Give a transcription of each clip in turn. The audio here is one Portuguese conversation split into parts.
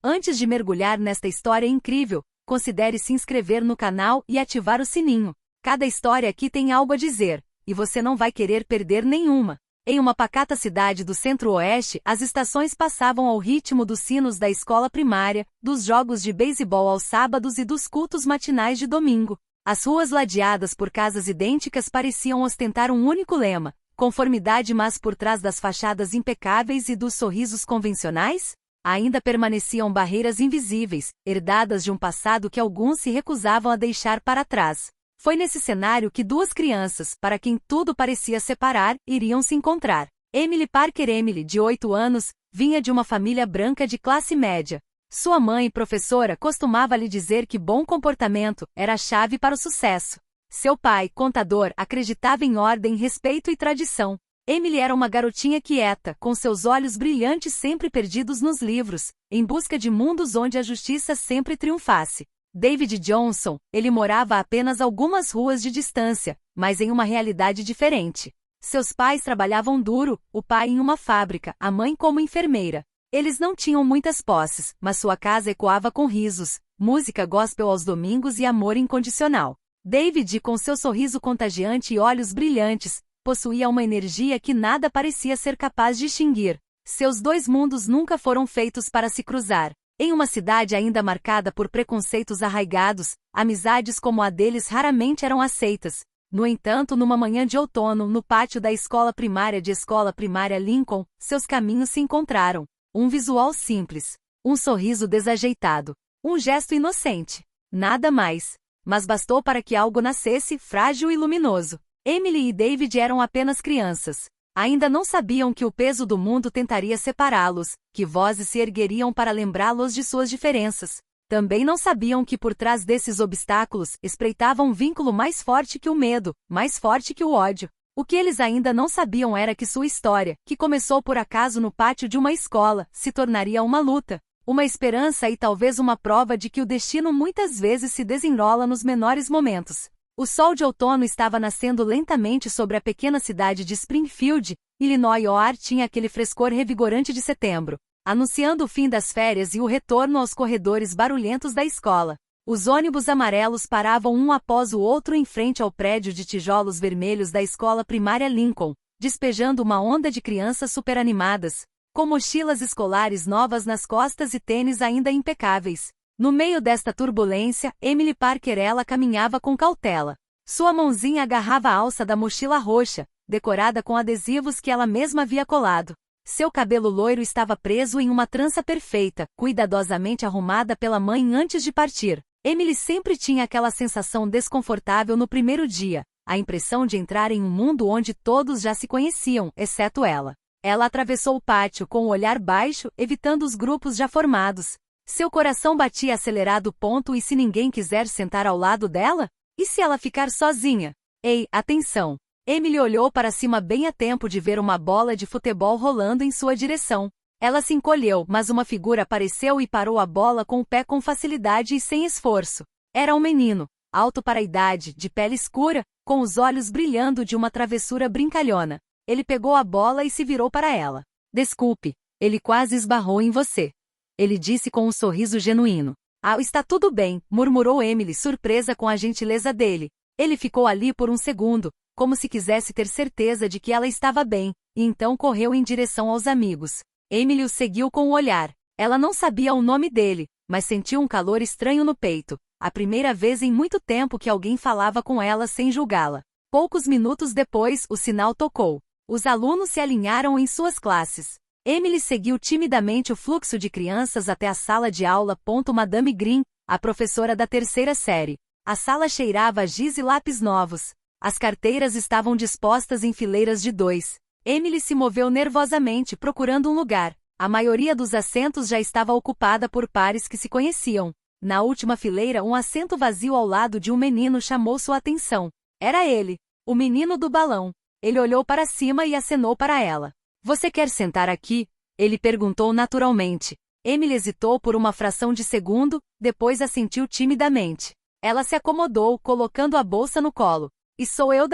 Antes de mergulhar nesta história incrível, considere se inscrever no canal e ativar o sininho. Cada história aqui tem algo a dizer, e você não vai querer perder nenhuma. Em uma pacata cidade do centro-oeste, as estações passavam ao ritmo dos sinos da escola primária, dos jogos de beisebol aos sábados e dos cultos matinais de domingo. As ruas ladeadas por casas idênticas pareciam ostentar um único lema: conformidade, mas por trás das fachadas impecáveis e dos sorrisos convencionais, ainda permaneciam barreiras invisíveis, herdadas de um passado que alguns se recusavam a deixar para trás. Foi nesse cenário que duas crianças, para quem tudo parecia separar, iriam se encontrar. Emily Parker. Emily, de 8 anos, vinha de uma família branca de classe média. Sua mãe, professora, costumava lhe dizer que bom comportamento era a chave para o sucesso. Seu pai, contador, acreditava em ordem, respeito e tradição. Emily era uma garotinha quieta, com seus olhos brilhantes sempre perdidos nos livros, em busca de mundos onde a justiça sempre triunfasse. David Johnson, ele morava a apenas algumas ruas de distância, mas em uma realidade diferente. Seus pais trabalhavam duro, o pai em uma fábrica, a mãe como enfermeira. Eles não tinham muitas posses, mas sua casa ecoava com risos, música gospel aos domingos e amor incondicional. David, com seu sorriso contagiante e olhos brilhantes, possuía uma energia que nada parecia ser capaz de extinguir. Seus dois mundos nunca foram feitos para se cruzar. Em uma cidade ainda marcada por preconceitos arraigados, amizades como a deles raramente eram aceitas. No entanto, numa manhã de outono, no pátio da escola primária Lincoln, seus caminhos se encontraram. Um visual simples, um sorriso desajeitado, um gesto inocente. Nada mais. Mas bastou para que algo nascesse, frágil e luminoso. Emily e David eram apenas crianças. Ainda não sabiam que o peso do mundo tentaria separá-los, que vozes se ergueriam para lembrá-los de suas diferenças. Também não sabiam que por trás desses obstáculos espreitava um vínculo mais forte que o medo, mais forte que o ódio. O que eles ainda não sabiam era que sua história, que começou por acaso no pátio de uma escola, se tornaria uma luta, uma esperança e talvez uma prova de que o destino muitas vezes se desenrola nos menores momentos. O sol de outono estava nascendo lentamente sobre a pequena cidade de Springfield, Illinois. O ar tinha aquele frescor revigorante de setembro, anunciando o fim das férias e o retorno aos corredores barulhentos da escola. Os ônibus amarelos paravam um após o outro em frente ao prédio de tijolos vermelhos da escola primária Lincoln, despejando uma onda de crianças superanimadas, com mochilas escolares novas nas costas e tênis ainda impecáveis. No meio desta turbulência, Emily Parker ela caminhava com cautela. Sua mãozinha agarrava a alça da mochila roxa, decorada com adesivos que ela mesma havia colado. Seu cabelo loiro estava preso em uma trança perfeita, cuidadosamente arrumada pela mãe antes de partir. Emily sempre tinha aquela sensação desconfortável no primeiro dia, a impressão de entrar em um mundo onde todos já se conheciam, exceto ela. Ela atravessou o pátio com o olhar baixo, evitando os grupos já formados. Seu coração batia acelerado. E se ninguém quiser sentar ao lado dela? E se ela ficar sozinha? Ei, atenção! Emily olhou para cima bem a tempo de ver uma bola de futebol rolando em sua direção. Ela se encolheu, mas uma figura apareceu e parou a bola com o pé com facilidade e sem esforço. Era um menino, alto para a idade, de pele escura, com os olhos brilhando de uma travessura brincalhona. Ele pegou a bola e se virou para ela. Desculpe, ele quase esbarrou em você. Ele disse com um sorriso genuíno. Ah, está tudo bem, murmurou Emily, surpresa com a gentileza dele. Ele ficou ali por um segundo, como se quisesse ter certeza de que ela estava bem, e então correu em direção aos amigos. Emily o seguiu com o olhar. Ela não sabia o nome dele, mas sentiu um calor estranho no peito. A primeira vez em muito tempo que alguém falava com ela sem julgá-la. Poucos minutos depois, o sinal tocou. Os alunos se alinharam em suas classes. Emily seguiu timidamente o fluxo de crianças até a sala de aula. Madame Green, a professora da terceira série. A sala cheirava a giz e lápis novos. As carteiras estavam dispostas em fileiras de 2. Emily se moveu nervosamente procurando um lugar. A maioria dos assentos já estava ocupada por pares que se conheciam. Na última fileira, um assento vazio ao lado de um menino chamou sua atenção. Era ele, o menino do balão. Ele olhou para cima e acenou para ela. Você quer sentar aqui? Ele perguntou naturalmente. Emily hesitou por uma fração de segundo, depois assentiu timidamente. Ela se acomodou, colocando a bolsa no colo. E sou eu,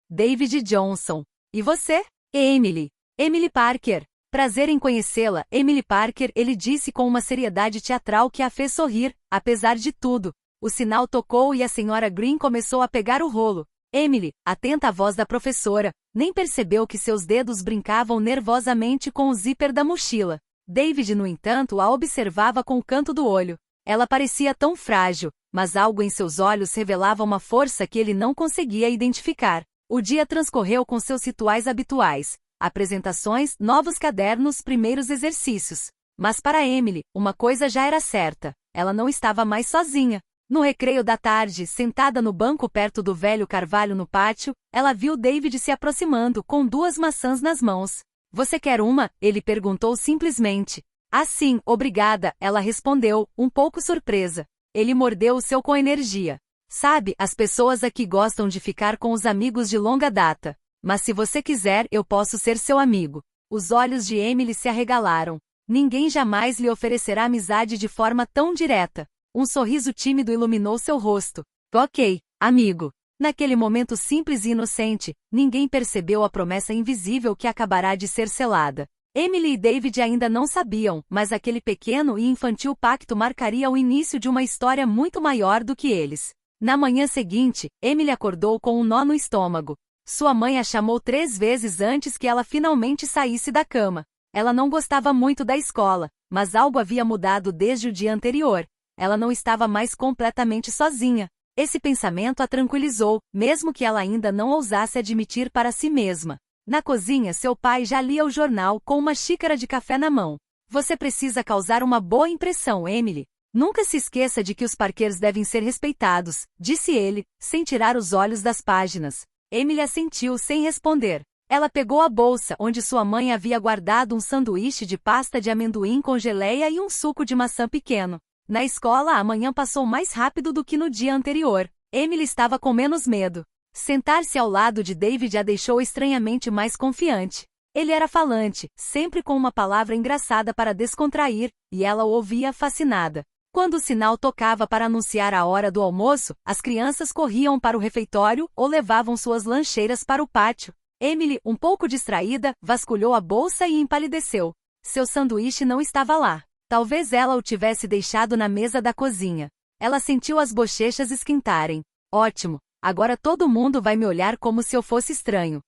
David Johnson. E você? Emily. Emily Parker. Prazer em conhecê-la, Emily Parker, ele disse com uma seriedade teatral que a fez sorrir, apesar de tudo. O sinal tocou e a senhora Green começou a pegar o rolo. Emily, atenta à voz da professora, nem percebeu que seus dedos brincavam nervosamente com o zíper da mochila. David, no entanto, a observava com o canto do olho. Ela parecia tão frágil, mas algo em seus olhos revelava uma força que ele não conseguia identificar. O dia transcorreu com seus rituais habituais. Apresentações, novos cadernos, primeiros exercícios. Mas para Emily, uma coisa já era certa. Ela não estava mais sozinha. No recreio da tarde, sentada no banco perto do velho carvalho no pátio, ela viu David se aproximando com 2 maçãs nas mãos. Você quer uma? Ele perguntou simplesmente. Ah, sim, obrigada, ela respondeu, um pouco surpresa. Ele mordeu o seu com energia. Sabe, as pessoas aqui gostam de ficar com os amigos de longa data. Mas se você quiser, eu posso ser seu amigo. Os olhos de Emily se arregalaram. Ninguém jamais lhe oferecerá amizade de forma tão direta. Um sorriso tímido iluminou seu rosto. Ok, amigo. Naquele momento simples e inocente, ninguém percebeu a promessa invisível que acabará de ser selada. Emily e David ainda não sabiam, mas aquele pequeno e infantil pacto marcaria o início de uma história muito maior do que eles. Na manhã seguinte, Emily acordou com um nó no estômago. Sua mãe a chamou 3 vezes antes que ela finalmente saísse da cama. Ela não gostava muito da escola, mas algo havia mudado desde o dia anterior. Ela não estava mais completamente sozinha. Esse pensamento a tranquilizou, mesmo que ela ainda não ousasse admitir para si mesma. Na cozinha, seu pai já lia o jornal com uma xícara de café na mão. Você precisa causar uma boa impressão, Emily. Nunca se esqueça de que os Parkers devem ser respeitados, disse ele, sem tirar os olhos das páginas. Emily assentiu sem responder. Ela pegou a bolsa onde sua mãe havia guardado um sanduíche de pasta de amendoim com geleia e um suco de maçã pequeno. Na escola, a manhã passou mais rápido do que no dia anterior. Emily estava com menos medo. Sentar-se ao lado de David a deixou estranhamente mais confiante. Ele era falante, sempre com uma palavra engraçada para descontrair, e ela o ouvia fascinada. Quando o sinal tocava para anunciar a hora do almoço, as crianças corriam para o refeitório ou levavam suas lancheiras para o pátio. Emily, um pouco distraída, vasculhou a bolsa e empalideceu. Seu sanduíche não estava lá. Talvez ela o tivesse deixado na mesa da cozinha. Ela sentiu as bochechas esquentarem. Ótimo, agora todo mundo vai me olhar como se eu fosse estranho.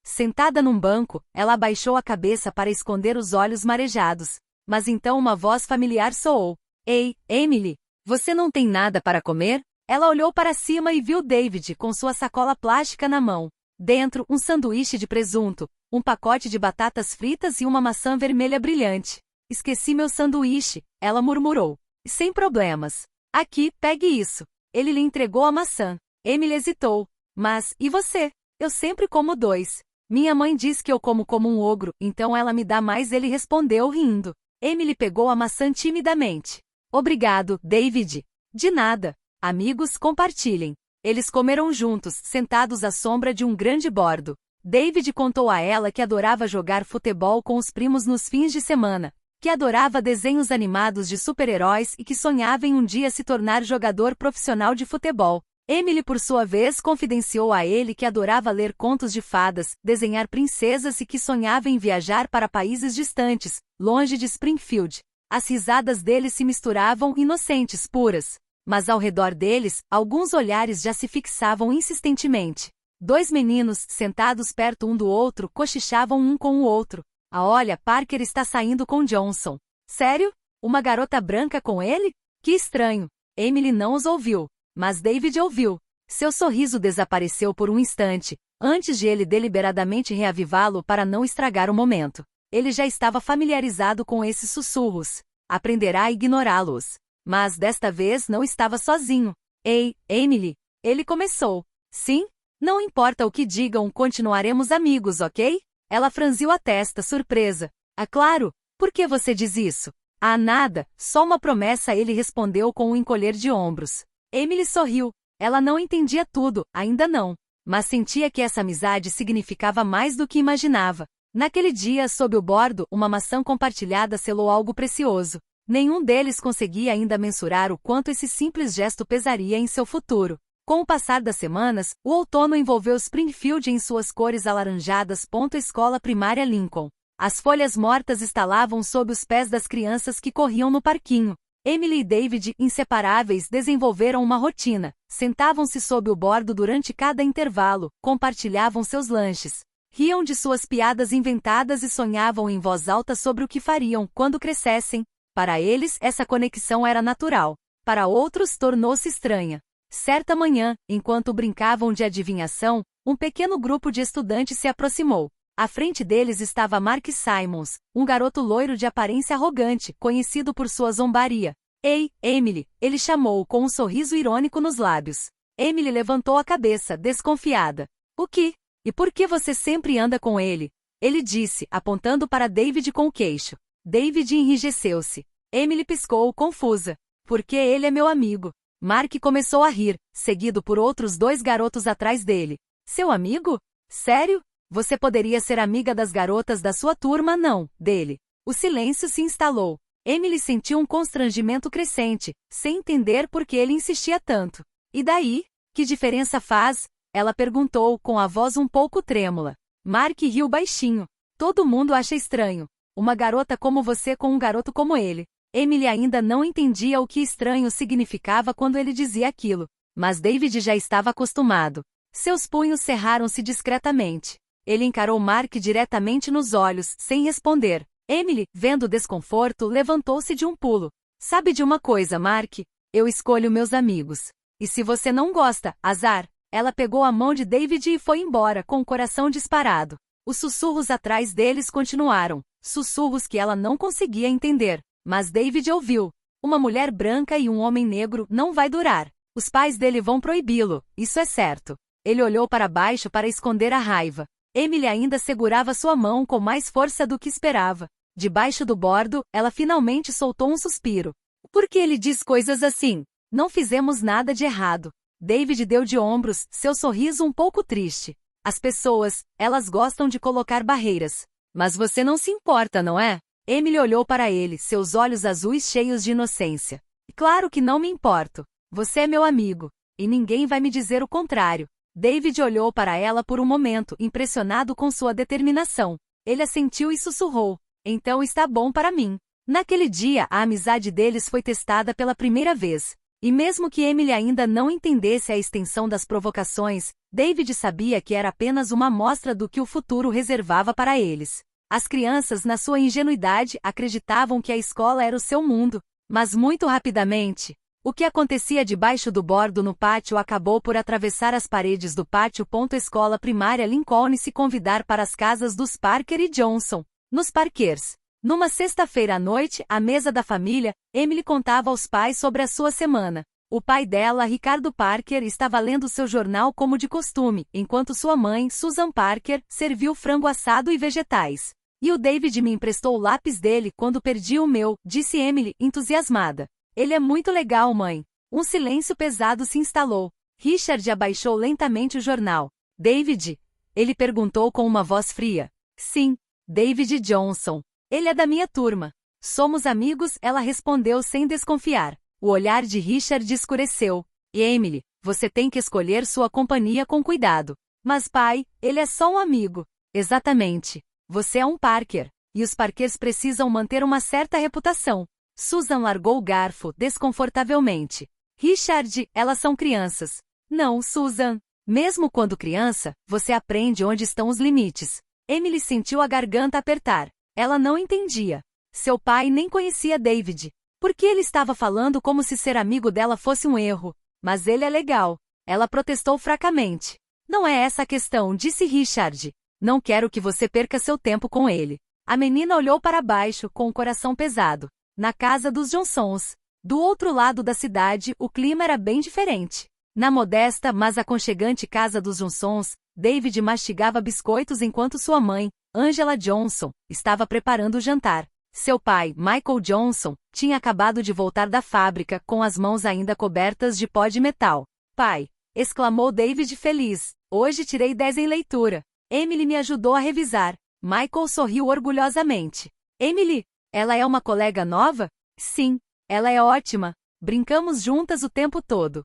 Sentada num banco, ela abaixou a cabeça para esconder os olhos marejados. Mas então uma voz familiar soou. Ei, Emily, você não tem nada para comer? Ela olhou para cima e viu David com sua sacola plástica na mão. Dentro, um sanduíche de presunto, um pacote de batatas fritas e uma maçã vermelha brilhante. Esqueci meu sanduíche, ela murmurou. Sem problemas. Aqui, pegue isso. Ele lhe entregou a maçã. Emily hesitou. Mas, e você? Eu sempre como 2. Minha mãe diz que eu como um ogro, então ela me dá mais, ele respondeu rindo. Emily pegou a maçã timidamente. Obrigado, David. De nada. Amigos, compartilhem. Eles comeram juntos, sentados à sombra de um grande bordo. David contou a ela que adorava jogar futebol com os primos nos fins de semana, que adorava desenhos animados de super-heróis e que sonhava em um dia se tornar jogador profissional de futebol. Emily, por sua vez, confidenciou a ele que adorava ler contos de fadas, desenhar princesas e que sonhava em viajar para países distantes, longe de Springfield. As risadas deles se misturavam, inocentes, puras. Mas ao redor deles, alguns olhares já se fixavam insistentemente. 2 meninos, sentados perto um do outro, cochichavam um com o outro. Ah, olha, Parker está saindo com Johnson. Sério? Uma garota branca com ele? Que estranho. Emily não os ouviu. Mas David ouviu. Seu sorriso desapareceu por um instante, antes de ele deliberadamente reavivá-lo para não estragar o momento. Ele já estava familiarizado com esses sussurros. Aprenderá a ignorá-los. Mas desta vez não estava sozinho. Ei, Emily. Ele começou. Sim? Não importa o que digam, continuaremos amigos, ok? Ela franziu a testa, surpresa. Ah, claro. Por que você diz isso? Ah, nada. Só uma promessa, ele respondeu com um encolher de ombros. Emily sorriu. Ela não entendia tudo, ainda não. Mas sentia que essa amizade significava mais do que imaginava. Naquele dia, sob o bordo, uma maçã compartilhada selou algo precioso. Nenhum deles conseguia ainda mensurar o quanto esse simples gesto pesaria em seu futuro. Com o passar das semanas, o outono envolveu Springfield em suas cores alaranjadas. Escola primária Lincoln. As folhas mortas estalavam sob os pés das crianças que corriam no parquinho. Emily e David, inseparáveis, desenvolveram uma rotina. Sentavam-se sob o bordo durante cada intervalo, compartilhavam seus lanches, riam de suas piadas inventadas e sonhavam em voz alta sobre o que fariam quando crescessem. Para eles, essa conexão era natural. Para outros, tornou-se estranha. Certa manhã, enquanto brincavam de adivinhação, um pequeno grupo de estudantes se aproximou. À frente deles estava Mark Simons, um garoto loiro de aparência arrogante, conhecido por sua zombaria. Ei, Emily, ele chamou com um sorriso irônico nos lábios. Emily levantou a cabeça, desconfiada. O que? E por que você sempre anda com ele? Ele disse, apontando para David com o queixo. David enrijeceu-se. Emily piscou, confusa. Porque ele é meu amigo. Mark começou a rir, seguido por outros 2 garotos atrás dele. Seu amigo? Sério? Você poderia ser amiga das garotas da sua turma, não, dele. O silêncio se instalou. Emily sentiu um constrangimento crescente, sem entender por que ele insistia tanto. E daí? Que diferença faz? Ela perguntou, com a voz um pouco trêmula. Mark riu baixinho. Todo mundo acha estranho. Uma garota como você com um garoto como ele. Emily ainda não entendia o que estranho significava quando ele dizia aquilo. Mas David já estava acostumado. Seus punhos cerraram-se discretamente. Ele encarou Mark diretamente nos olhos, sem responder. Emily, vendo o desconforto, levantou-se de um pulo. Sabe de uma coisa, Mark? Eu escolho meus amigos. E se você não gosta, azar. Ela pegou a mão de David e foi embora, com o coração disparado. Os sussurros atrás deles continuaram. Sussurros que ela não conseguia entender. Mas David ouviu. Uma mulher branca e um homem negro não vai durar. Os pais dele vão proibi-lo, isso é certo. Ele olhou para baixo para esconder a raiva. Emily ainda segurava sua mão com mais força do que esperava. Debaixo do bordo, ela finalmente soltou um suspiro. Por que ele diz coisas assim? Não fizemos nada de errado. David deu de ombros, seu sorriso um pouco triste. As pessoas, elas gostam de colocar barreiras. Mas você não se importa, não é? Emily olhou para ele, seus olhos azuis cheios de inocência. Claro que não me importo. Você é meu amigo. E ninguém vai me dizer o contrário. David olhou para ela por um momento, impressionado com sua determinação. Ele assentiu e sussurrou. Então está bom para mim. Naquele dia, a amizade deles foi testada pela primeira vez. E mesmo que Emily ainda não entendesse a extensão das provocações, David sabia que era apenas uma amostra do que o futuro reservava para eles. As crianças, na sua ingenuidade, acreditavam que a escola era o seu mundo. Mas muito rapidamente, o que acontecia debaixo do bordo no pátio acabou por atravessar as paredes do pátio. Escola primária Lincoln se convidar para as casas dos Parker e Johnson, nos Parkers. Numa sexta-feira à noite, à mesa da família, Emily contava aos pais sobre a sua semana. O pai dela, Ricardo Parker, estava lendo seu jornal como de costume, enquanto sua mãe, Susan Parker, serviu frango assado e vegetais. E o David me emprestou o lápis dele quando perdi o meu, disse Emily, entusiasmada. Ele é muito legal, mãe. Um silêncio pesado se instalou. Richard abaixou lentamente o jornal. David? Ele perguntou com uma voz fria. Sim, David Johnson. Ele é da minha turma. Somos amigos, ela respondeu sem desconfiar. O olhar de Richard escureceu. E Emily, você tem que escolher sua companhia com cuidado. Mas pai, ele é só um amigo. Exatamente. Você é um Parker. E os Parkers precisam manter uma certa reputação. Susan largou o garfo, desconfortavelmente. Richard, elas são crianças. Não, Susan. Mesmo quando criança, você aprende onde estão os limites. Emily sentiu a garganta apertar. Ela não entendia. Seu pai nem conhecia David. Por que ele estava falando como se ser amigo dela fosse um erro? Mas ele é legal. Ela protestou fracamente. Não é essa a questão, disse Richard. Não quero que você perca seu tempo com ele. A menina olhou para baixo, com o coração pesado. Na casa dos Johnsons. Do outro lado da cidade, o clima era bem diferente. Na modesta, mas aconchegante casa dos Johnsons, David mastigava biscoitos enquanto sua mãe, Angela Johnson, estava preparando o jantar. Seu pai, Michael Johnson, tinha acabado de voltar da fábrica, com as mãos ainda cobertas de pó de metal. Pai! Exclamou David feliz. Hoje tirei 10 em leitura. Emily me ajudou a revisar. Michael sorriu orgulhosamente. Emily? Ela é uma colega nova? Sim, ela é ótima. Brincamos juntas o tempo todo.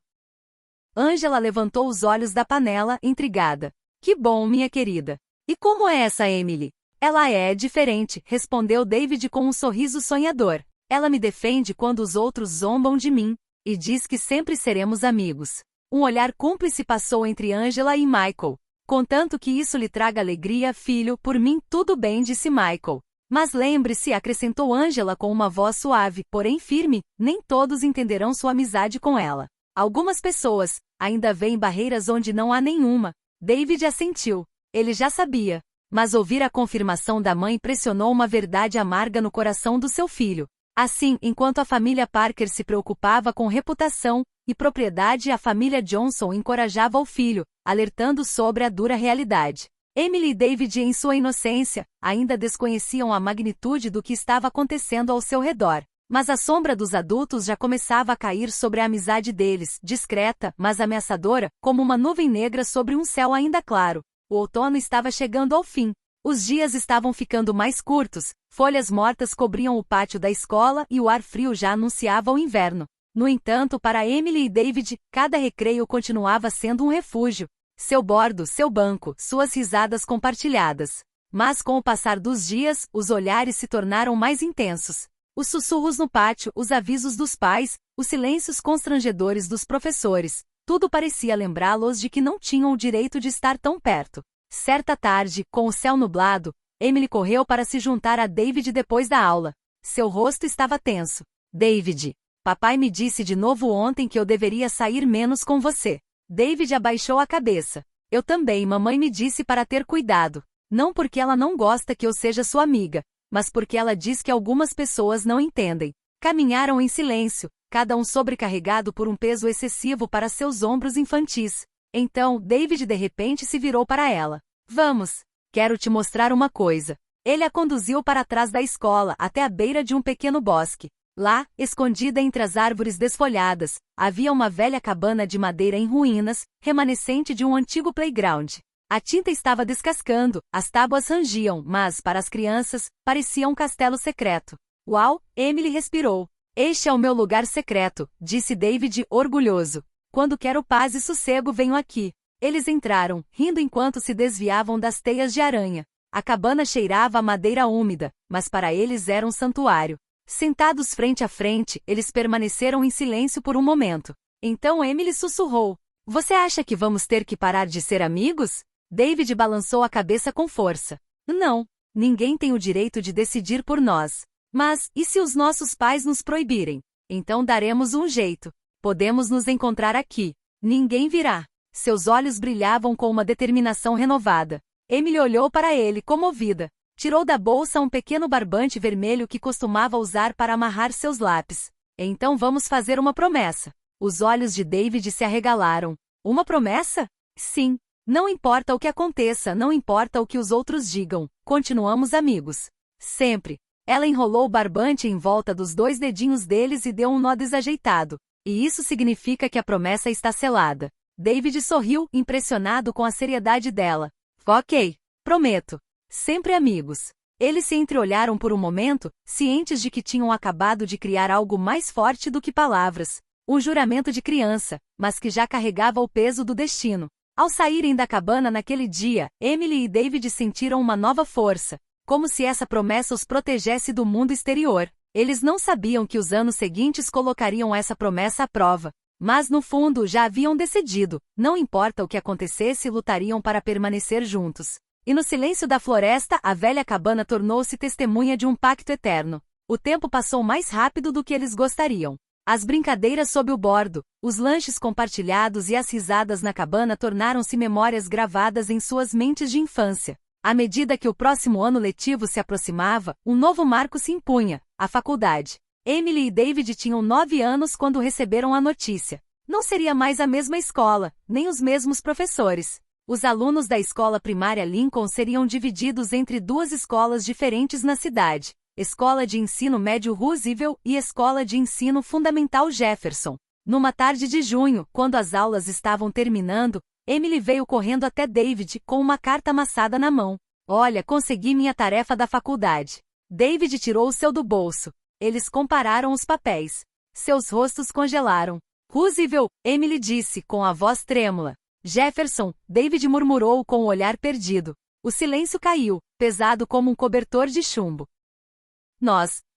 Angela levantou os olhos da panela, intrigada. Que bom, minha querida. E como é essa Emily? Ela é diferente, respondeu David com um sorriso sonhador. Ela me defende quando os outros zombam de mim, e diz que sempre seremos amigos. Um olhar cúmplice passou entre Angela e Michael. Contanto que isso lhe traga alegria, filho, por mim tudo bem, disse Michael. Mas lembre-se, acrescentou Angela com uma voz suave, porém firme, nem todos entenderão sua amizade com ela. Algumas pessoas ainda veem barreiras onde não há nenhuma. David assentiu. Ele já sabia. Mas ouvir a confirmação da mãe pressionou uma verdade amarga no coração do seu filho. Assim, enquanto a família Parker se preocupava com reputação e propriedade, a família Johnson encorajava o filho, alertando sobre a dura realidade. Emily e David, em sua inocência, ainda desconheciam a magnitude do que estava acontecendo ao seu redor. Mas a sombra dos adultos já começava a cair sobre a amizade deles, discreta, mas ameaçadora, como uma nuvem negra sobre um céu ainda claro. O outono estava chegando ao fim. Os dias estavam ficando mais curtos, folhas mortas cobriam o pátio da escola e o ar frio já anunciava o inverno. No entanto, para Emily e David, cada recreio continuava sendo um refúgio. Seu bordo, seu banco, suas risadas compartilhadas. Mas com o passar dos dias, os olhares se tornaram mais intensos. Os sussurros no pátio, os avisos dos pais, os silêncios constrangedores dos professores. Tudo parecia lembrá-los de que não tinham o direito de estar tão perto. Certa tarde, com o céu nublado, Emily correu para se juntar a David depois da aula. Seu rosto estava tenso. David, papai me disse de novo ontem que eu deveria sair menos com você. David abaixou a cabeça. Eu também, mamãe me disse para ter cuidado. Não porque ela não gosta que eu seja sua amiga, mas porque ela diz que algumas pessoas não entendem. Caminharam em silêncio, cada um sobrecarregado por um peso excessivo para seus ombros infantis. Então, David de repente se virou para ela. Vamos. Quero te mostrar uma coisa. Ele a conduziu para trás da escola, até a beira de um pequeno bosque. Lá, escondida entre as árvores desfolhadas, havia uma velha cabana de madeira em ruínas, remanescente de um antigo playground. A tinta estava descascando, as tábuas rangiam, mas, para as crianças, parecia um castelo secreto. Uau! Emily respirou. Este é o meu lugar secreto, disse David, orgulhoso. Quando quero paz e sossego venho aqui. Eles entraram, rindo enquanto se desviavam das teias de aranha. A cabana cheirava a madeira úmida, mas para eles era um santuário. Sentados frente a frente, eles permaneceram em silêncio por um momento. Então Emily sussurrou. Você acha que vamos ter que parar de ser amigos? David balançou a cabeça com força. Não. Ninguém tem o direito de decidir por nós. Mas, e se os nossos pais nos proibirem? Então daremos um jeito. Podemos nos encontrar aqui. Ninguém virá. Seus olhos brilhavam com uma determinação renovada. Emily olhou para ele, comovida. Tirou da bolsa um pequeno barbante vermelho que costumava usar para amarrar seus lápis. Então vamos fazer uma promessa. Os olhos de David se arregalaram. Uma promessa? Sim. Não importa o que aconteça, não importa o que os outros digam. Continuamos amigos. Sempre. Ela enrolou o barbante em volta dos dois dedinhos deles e deu um nó desajeitado. E isso significa que a promessa está selada. David sorriu, impressionado com a seriedade dela. Ok. Prometo. Sempre amigos. Eles se entreolharam por um momento, cientes de que tinham acabado de criar algo mais forte do que palavras. Um juramento de criança, mas que já carregava o peso do destino. Ao saírem da cabana naquele dia, Emily e David sentiram uma nova força. Como se essa promessa os protegesse do mundo exterior. Eles não sabiam que os anos seguintes colocariam essa promessa à prova. Mas no fundo já haviam decidido, não importa o que acontecesse, lutariam para permanecer juntos. E no silêncio da floresta, a velha cabana tornou-se testemunha de um pacto eterno. O tempo passou mais rápido do que eles gostariam. As brincadeiras sob o bordo, os lanches compartilhados e as risadas na cabana tornaram-se memórias gravadas em suas mentes de infância. À medida que o próximo ano letivo se aproximava, um novo marco se impunha, a faculdade. Emily e David tinham 9 anos quando receberam a notícia. Não seria mais a mesma escola, nem os mesmos professores. Os alunos da escola primária Lincoln seriam divididos entre 2 escolas diferentes na cidade. Escola de Ensino Médio Roosevelt e Escola de Ensino Fundamental Jefferson. Numa tarde de junho, quando as aulas estavam terminando, Emily veio correndo até David com uma carta amassada na mão. Olha, consegui minha tarefa da faculdade. David tirou o seu do bolso. Eles compararam os papéis. Seus rostos congelaram. Roosevelt, Emily disse com a voz trêmula. Jefferson, David murmurou com o olhar perdido. O silêncio caiu, pesado como um cobertor de chumbo.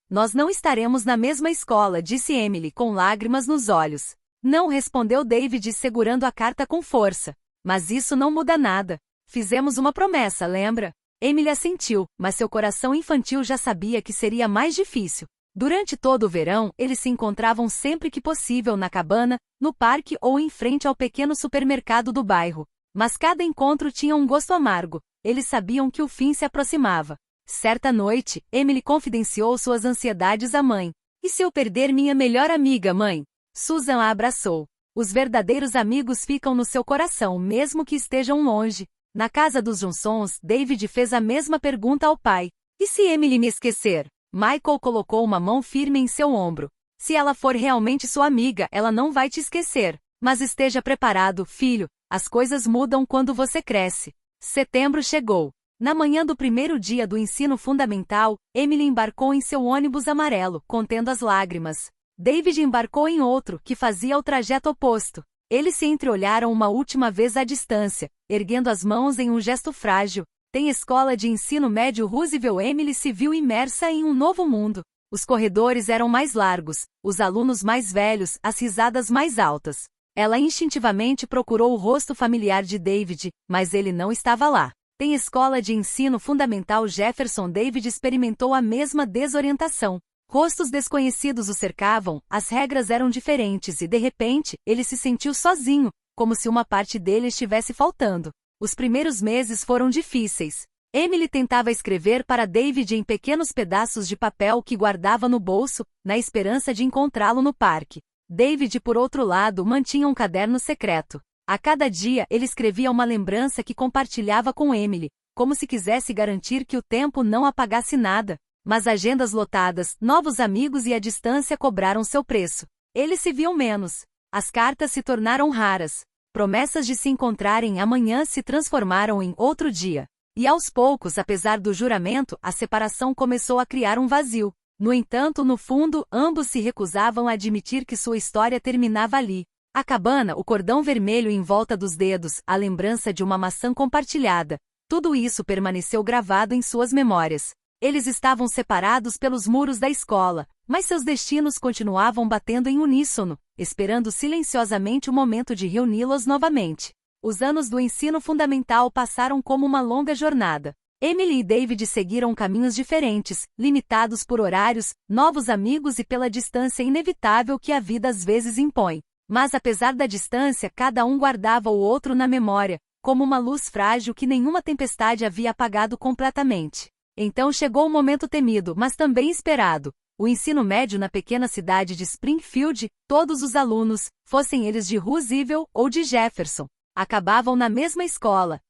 Nós não estaremos na mesma escola, disse Emily com lágrimas nos olhos. Não, respondeu David segurando a carta com força. Mas isso não muda nada. Fizemos uma promessa, lembra? Emily assentiu, mas seu coração infantil já sabia que seria mais difícil. Durante todo o verão, eles se encontravam sempre que possível na cabana, no parque ou em frente ao pequeno supermercado do bairro. Mas cada encontro tinha um gosto amargo. Eles sabiam que o fim se aproximava. Certa noite, Emily confidenciou suas ansiedades à mãe. E se eu perder minha melhor amiga, mãe? Susan a abraçou. Os verdadeiros amigos ficam no seu coração, mesmo que estejam longe. Na casa dos Johnsons, David fez a mesma pergunta ao pai. E se Emily me esquecer? Michael colocou uma mão firme em seu ombro. Se ela for realmente sua amiga, ela não vai te esquecer. Mas esteja preparado, filho. As coisas mudam quando você cresce. Setembro chegou. Na manhã do primeiro dia do ensino fundamental, Emily embarcou em seu ônibus amarelo, contendo as lágrimas. David embarcou em outro, que fazia o trajeto oposto. Eles se entreolharam uma última vez à distância, erguendo as mãos em um gesto frágil. Tem escola de ensino médio Roosevelt. Emily se viu imersa em um novo mundo. Os corredores eram mais largos, os alunos mais velhos, as risadas mais altas. Ela instintivamente procurou o rosto familiar de David, mas ele não estava lá. Tem escola de ensino fundamental Jefferson. David experimentou a mesma desorientação. Rostos desconhecidos o cercavam, as regras eram diferentes e de repente, ele se sentiu sozinho, como se uma parte dele estivesse faltando. Os primeiros meses foram difíceis. Emily tentava escrever para David em pequenos pedaços de papel que guardava no bolso, na esperança de encontrá-lo no parque. David, por outro lado, mantinha um caderno secreto. A cada dia, ele escrevia uma lembrança que compartilhava com Emily, como se quisesse garantir que o tempo não apagasse nada. Mas agendas lotadas, novos amigos e a distância cobraram seu preço. Eles se viam menos. As cartas se tornaram raras. Promessas de se encontrarem amanhã se transformaram em outro dia. E aos poucos, apesar do juramento, a separação começou a criar um vazio. No entanto, no fundo, ambos se recusavam a admitir que sua história terminava ali. A cabana, o cordão vermelho em volta dos dedos, a lembrança de uma maçã compartilhada. Tudo isso permaneceu gravado em suas memórias. Eles estavam separados pelos muros da escola, mas seus destinos continuavam batendo em uníssono, esperando silenciosamente o momento de reuni-los novamente. Os anos do ensino fundamental passaram como uma longa jornada. Emily e David seguiram caminhos diferentes, limitados por horários, novos amigos e pela distância inevitável que a vida às vezes impõe. Mas apesar da distância, cada um guardava o outro na memória, como uma luz frágil que nenhuma tempestade havia apagado completamente. Então chegou o momento temido, mas também esperado. O ensino médio na pequena cidade de Springfield, todos os alunos, fossem eles de Roosevelt ou de Jefferson, acabavam na mesma escola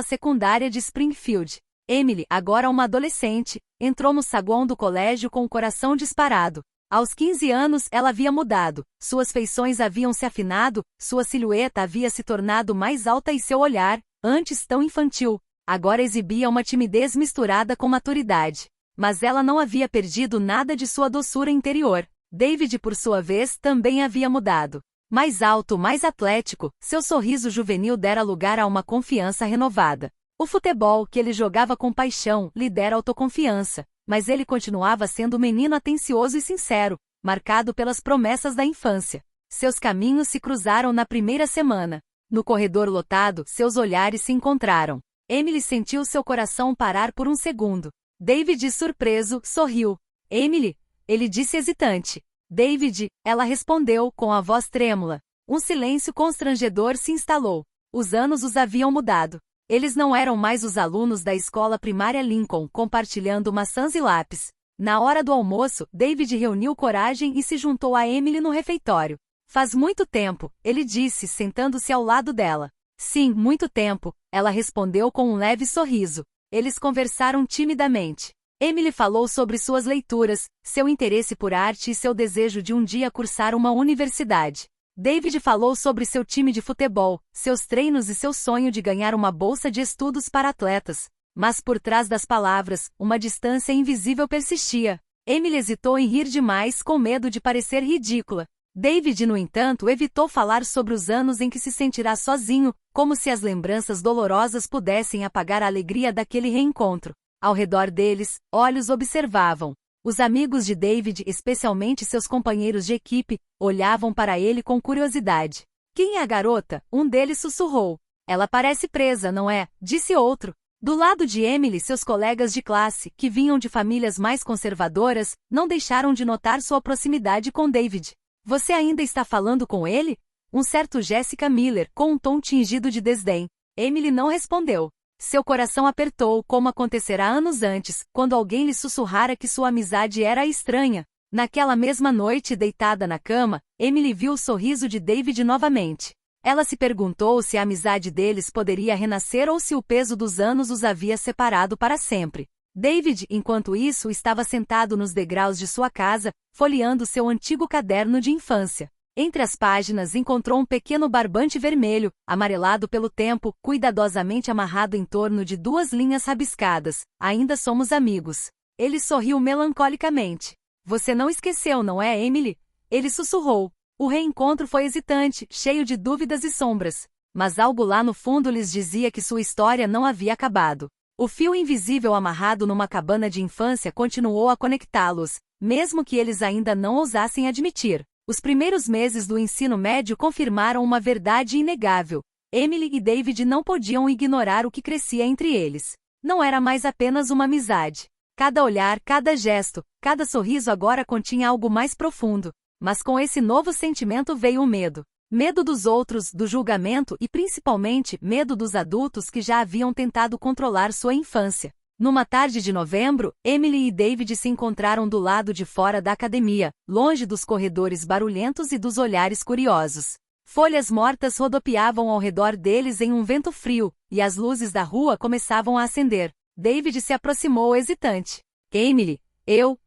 secundária de Springfield. Emily, agora uma adolescente, entrou no saguão do colégio com o coração disparado. Aos 15 anos ela havia mudado, suas feições haviam se afinado, sua silhueta havia se tornado mais alta e seu olhar, antes tão infantil, agora exibia uma timidez misturada com maturidade. Mas ela não havia perdido nada de sua doçura interior. David, por sua vez, também havia mudado. Mais alto, mais atlético, seu sorriso juvenil dera lugar a uma confiança renovada. O futebol, que ele jogava com paixão, lhe dera autoconfiança, mas ele continuava sendo um menino atencioso e sincero, marcado pelas promessas da infância. Seus caminhos se cruzaram na primeira semana. No corredor lotado, seus olhares se encontraram. Emily sentiu seu coração parar por um segundo. David, surpreso, sorriu. Emily? Ele disse hesitante. David, ela respondeu, com a voz trêmula. Um silêncio constrangedor se instalou. Os anos os haviam mudado. Eles não eram mais os alunos da escola primária Lincoln, compartilhando maçãs e lápis. Na hora do almoço, David reuniu coragem e se juntou a Emily no refeitório. Faz muito tempo, ele disse, sentando-se ao lado dela. Sim, muito tempo, ela respondeu com um leve sorriso. Eles conversaram timidamente. Emily falou sobre suas leituras, seu interesse por arte e seu desejo de um dia cursar uma universidade. David falou sobre seu time de futebol, seus treinos e seu sonho de ganhar uma bolsa de estudos para atletas. Mas por trás das palavras, uma distância invisível persistia. Emily hesitou em rir demais com medo de parecer ridícula. David, no entanto, evitou falar sobre os anos em que se sentirá sozinho, como se as lembranças dolorosas pudessem apagar a alegria daquele reencontro. Ao redor deles, olhos observavam. Os amigos de David, especialmente seus companheiros de equipe, olhavam para ele com curiosidade. Quem é a garota? Um deles sussurrou. Ela parece presa, não é? Disse outro. Do lado de Emily, seus colegas de classe, que vinham de famílias mais conservadoras, não deixaram de notar sua proximidade com David. Você ainda está falando com ele? Um certo Jessica Miller, com um tom tingido de desdém. Emily não respondeu. Seu coração apertou, como acontecera anos antes, quando alguém lhe sussurrara que sua amizade era estranha. Naquela mesma noite, deitada na cama, Emily viu o sorriso de David novamente. Ela se perguntou se a amizade deles poderia renascer ou se o peso dos anos os havia separado para sempre. David, enquanto isso, estava sentado nos degraus de sua casa, folheando seu antigo caderno de infância. Entre as páginas encontrou um pequeno barbante vermelho, amarelado pelo tempo, cuidadosamente amarrado em torno de 2 linhas rabiscadas. Ainda somos amigos. Ele sorriu melancolicamente. Você não esqueceu, não é, Emily? Ele sussurrou. O reencontro foi hesitante, cheio de dúvidas e sombras. Mas algo lá no fundo lhes dizia que sua história não havia acabado. O fio invisível amarrado numa cabana de infância continuou a conectá-los, mesmo que eles ainda não ousassem admitir. Os primeiros meses do ensino médio confirmaram uma verdade inegável. Emily e David não podiam ignorar o que crescia entre eles. Não era mais apenas uma amizade. Cada olhar, cada gesto, cada sorriso agora continha algo mais profundo. Mas com esse novo sentimento veio o medo. Medo dos outros, do julgamento e principalmente medo dos adultos que já haviam tentado controlar sua infância. Numa tarde de novembro, Emily e David se encontraram do lado de fora da academia, longe dos corredores barulhentos e dos olhares curiosos. Folhas mortas rodopiavam ao redor deles em um vento frio, e as luzes da rua começavam a acender. David se aproximou hesitante. Emily, eu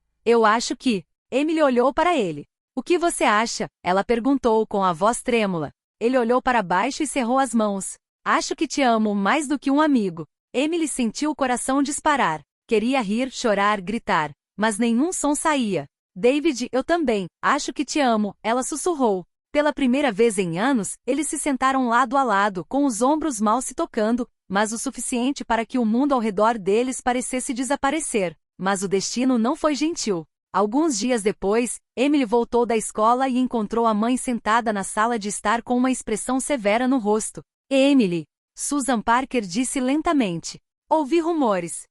acho que... Emily olhou para ele. O que você acha? Ela perguntou com a voz trêmula. Ele olhou para baixo e cerrou as mãos. Acho que te amo mais do que um amigo. Emily sentiu o coração disparar. Queria rir, chorar, gritar. Mas nenhum som saía. David, eu também. Acho que te amo, ela sussurrou. Pela primeira vez em anos, eles se sentaram lado a lado, com os ombros mal se tocando, mas o suficiente para que o mundo ao redor deles parecesse desaparecer. Mas o destino não foi gentil. Alguns dias depois, Emily voltou da escola e encontrou a mãe sentada na sala de estar com uma expressão severa no rosto. Emily, Susan Parker disse lentamente. Ouvi rumores.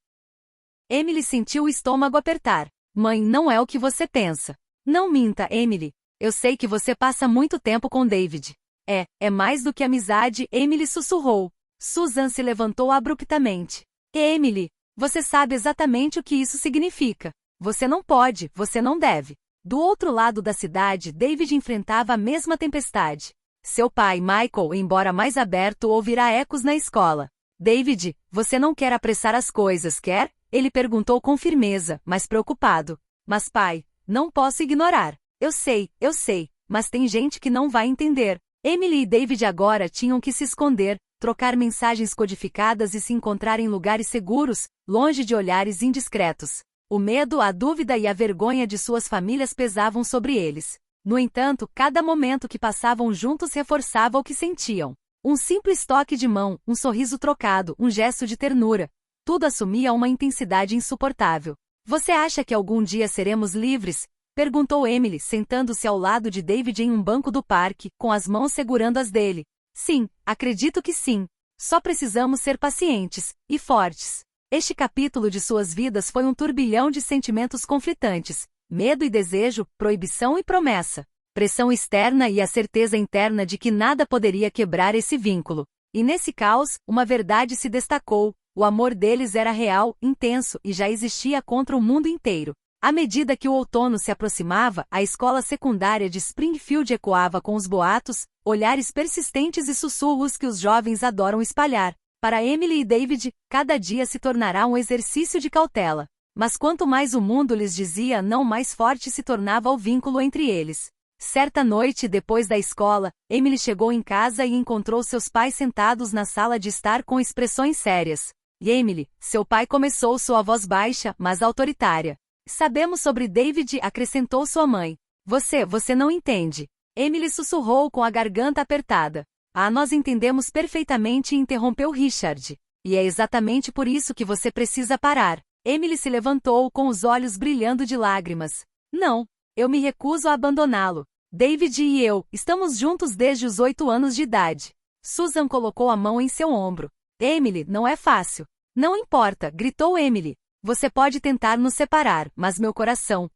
Emily sentiu o estômago apertar. Mãe, não é o que você pensa. Não minta, Emily. Eu sei que você passa muito tempo com David. É mais do que amizade, Emily sussurrou. Susan se levantou abruptamente. Emily, você sabe exatamente o que isso significa. Você não pode, você não deve. Do outro lado da cidade, David enfrentava a mesma tempestade. Seu pai, Michael, embora mais aberto, ouvirá ecos na escola. David, você não quer apressar as coisas, quer? Ele perguntou com firmeza, mas preocupado. Mas pai, não posso ignorar. Eu sei, mas tem gente que não vai entender. Emily e David agora tinham que se esconder, trocar mensagens codificadas e se encontrar em lugares seguros, longe de olhares indiscretos. O medo, a dúvida e a vergonha de suas famílias pesavam sobre eles. No entanto, cada momento que passavam juntos reforçava o que sentiam. Um simples toque de mão, um sorriso trocado, um gesto de ternura. Tudo assumia uma intensidade insuportável. Você acha que algum dia seremos livres? Perguntou Emily, sentando-se ao lado de David em um banco do parque, com as mãos segurando as dele. Sim, acredito que sim. Só precisamos ser pacientes e fortes. Este capítulo de suas vidas foi um turbilhão de sentimentos conflitantes, medo e desejo, proibição e promessa, pressão externa e a certeza interna de que nada poderia quebrar esse vínculo. E nesse caos, uma verdade se destacou, o amor deles era real, intenso e já existia contra o mundo inteiro. À medida que o outono se aproximava, a escola secundária de Springfield ecoava com os boatos, olhares persistentes e sussurros que os jovens adoram espalhar. Para Emily e David, cada dia se tornará um exercício de cautela. Mas quanto mais o mundo lhes dizia não, mais forte se tornava o vínculo entre eles. Certa noite, depois da escola, Emily chegou em casa e encontrou seus pais sentados na sala de estar com expressões sérias. Emily, seu pai começou, sua voz baixa, mas autoritária. Sabemos sobre David, acrescentou sua mãe. Você não entende. Emily sussurrou com a garganta apertada. Ah, nós entendemos perfeitamente, interrompeu Richard. E é exatamente por isso que você precisa parar. Emily se levantou com os olhos brilhando de lágrimas. Não, eu me recuso a abandoná-lo. David e eu estamos juntos desde os 8 anos de idade. Susan colocou a mão em seu ombro. Emily, não é fácil. Não importa, gritou Emily. Você pode tentar nos separar, mas meu coração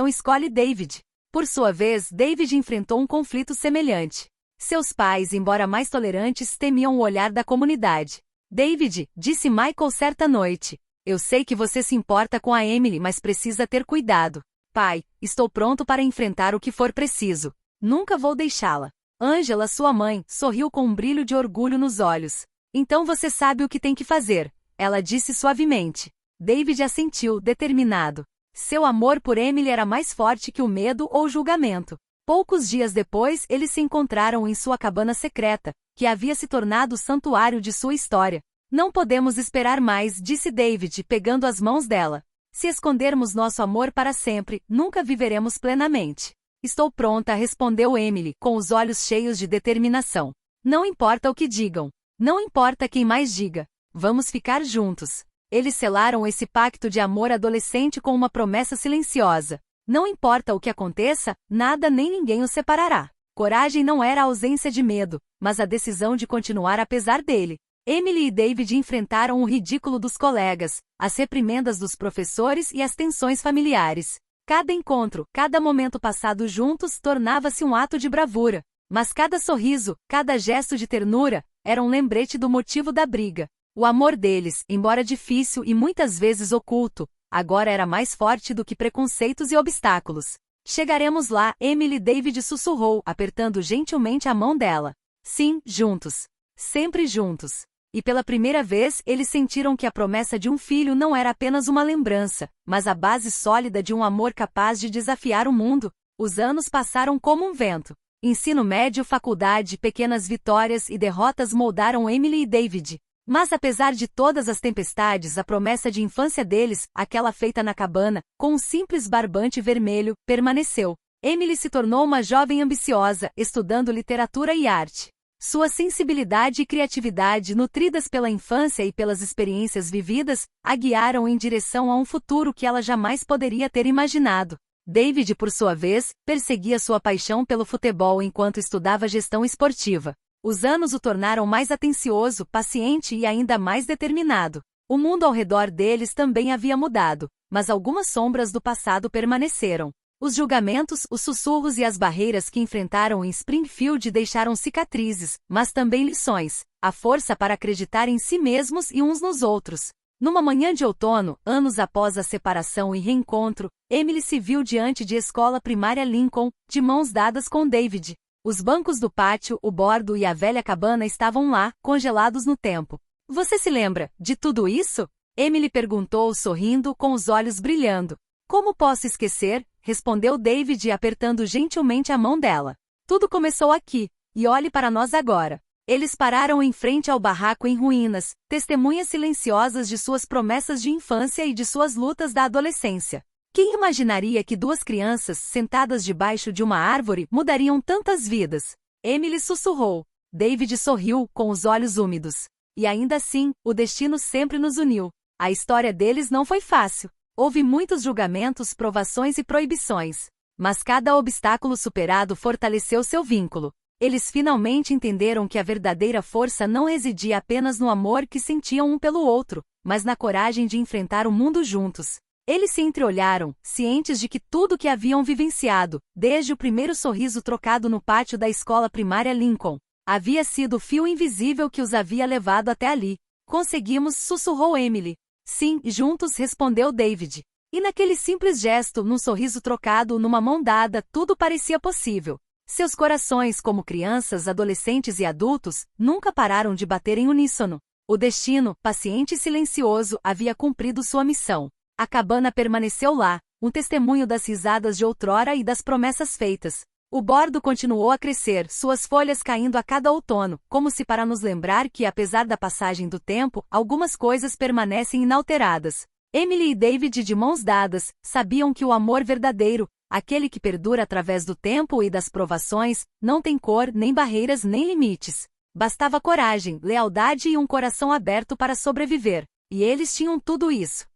escolhe David. Por sua vez, David enfrentou um conflito semelhante. Seus pais, embora mais tolerantes, temiam o olhar da comunidade. David, disse Michael certa noite. Eu sei que você se importa com a Emily, mas precisa ter cuidado. Pai, estou pronto para enfrentar o que for preciso. Nunca vou deixá-la. Angela, sua mãe, sorriu com um brilho de orgulho nos olhos. Então você sabe o que tem que fazer, ela disse suavemente. David assentiu, determinado. Seu amor por Emily era mais forte que o medo ou o julgamento. Poucos dias depois, eles se encontraram em sua cabana secreta, que havia se tornado o santuário de sua história. Não podemos esperar mais, disse David, pegando as mãos dela. Se escondermos nosso amor para sempre, nunca viveremos plenamente. Estou pronta, respondeu Emily, com os olhos cheios de determinação. Não importa o que digam. Não importa quem mais diga. Vamos ficar juntos. Eles selaram esse pacto de amor adolescente com uma promessa silenciosa. Não importa o que aconteça, nada nem ninguém os separará. Coragem não era a ausência de medo, mas a decisão de continuar apesar dele. Emily e David enfrentaram o ridículo dos colegas, as reprimendas dos professores e as tensões familiares. Cada encontro, cada momento passado juntos tornava-se um ato de bravura. Mas cada sorriso, cada gesto de ternura, era um lembrete do motivo da briga. O amor deles, embora difícil e muitas vezes oculto, agora era mais forte do que preconceitos e obstáculos. Chegaremos lá, Emily. David sussurrou, apertando gentilmente a mão dela. Sim, juntos. Sempre juntos. E pela primeira vez, eles sentiram que a promessa de um filho não era apenas uma lembrança, mas a base sólida de um amor capaz de desafiar o mundo. Os anos passaram como um vento. Ensino médio, faculdade, pequenas vitórias e derrotas moldaram Emily e David. Mas apesar de todas as tempestades, a promessa de infância deles, aquela feita na cabana, com um simples barbante vermelho, permaneceu. Emily se tornou uma jovem ambiciosa, estudando literatura e arte. Sua sensibilidade e criatividade, nutridas pela infância e pelas experiências vividas, a guiaram em direção a um futuro que ela jamais poderia ter imaginado. David, por sua vez, perseguia sua paixão pelo futebol enquanto estudava gestão esportiva. Os anos o tornaram mais atencioso, paciente e ainda mais determinado. O mundo ao redor deles também havia mudado, mas algumas sombras do passado permaneceram. Os julgamentos, os sussurros e as barreiras que enfrentaram em Springfield deixaram cicatrizes, mas também lições, a força para acreditar em si mesmos e uns nos outros. Numa manhã de outono, anos após a separação e reencontro, Emily se viu diante de escola primária Lincoln, de mãos dadas com David. Os bancos do pátio, o bordo e a velha cabana estavam lá, congelados no tempo. Você se lembra de tudo isso? Emily perguntou sorrindo, com os olhos brilhando. Como posso esquecer? Respondeu David apertando gentilmente a mão dela. Tudo começou aqui, e olhe para nós agora. Eles pararam em frente ao barraco em ruínas, testemunhas silenciosas de suas promessas de infância e de suas lutas da adolescência. Quem imaginaria que duas crianças, sentadas debaixo de uma árvore, mudariam tantas vidas? Emily sussurrou. David sorriu, com os olhos úmidos. E ainda assim, o destino sempre nos uniu. A história deles não foi fácil. Houve muitos julgamentos, provações e proibições. Mas cada obstáculo superado fortaleceu seu vínculo. Eles finalmente entenderam que a verdadeira força não residia apenas no amor que sentiam um pelo outro, mas na coragem de enfrentar o mundo juntos. Eles se entreolharam, cientes de que tudo que haviam vivenciado, desde o primeiro sorriso trocado no pátio da escola primária Lincoln, havia sido o fio invisível que os havia levado até ali. Conseguimos, sussurrou Emily. Sim, juntos, respondeu David. E naquele simples gesto, num sorriso trocado, numa mão dada, tudo parecia possível. Seus corações, como crianças, adolescentes e adultos, nunca pararam de bater em uníssono. O destino, paciente e silencioso, havia cumprido sua missão. A cabana permaneceu lá, um testemunho das risadas de outrora e das promessas feitas. O bordo continuou a crescer, suas folhas caindo a cada outono, como se para nos lembrar que, apesar da passagem do tempo, algumas coisas permanecem inalteradas. Emily e David, de mãos dadas, sabiam que o amor verdadeiro, Aquele que perdura através do tempo e das provações, não tem cor, nem barreiras, nem limites. Bastava coragem, lealdade e um coração aberto para sobreviver. E eles tinham tudo isso.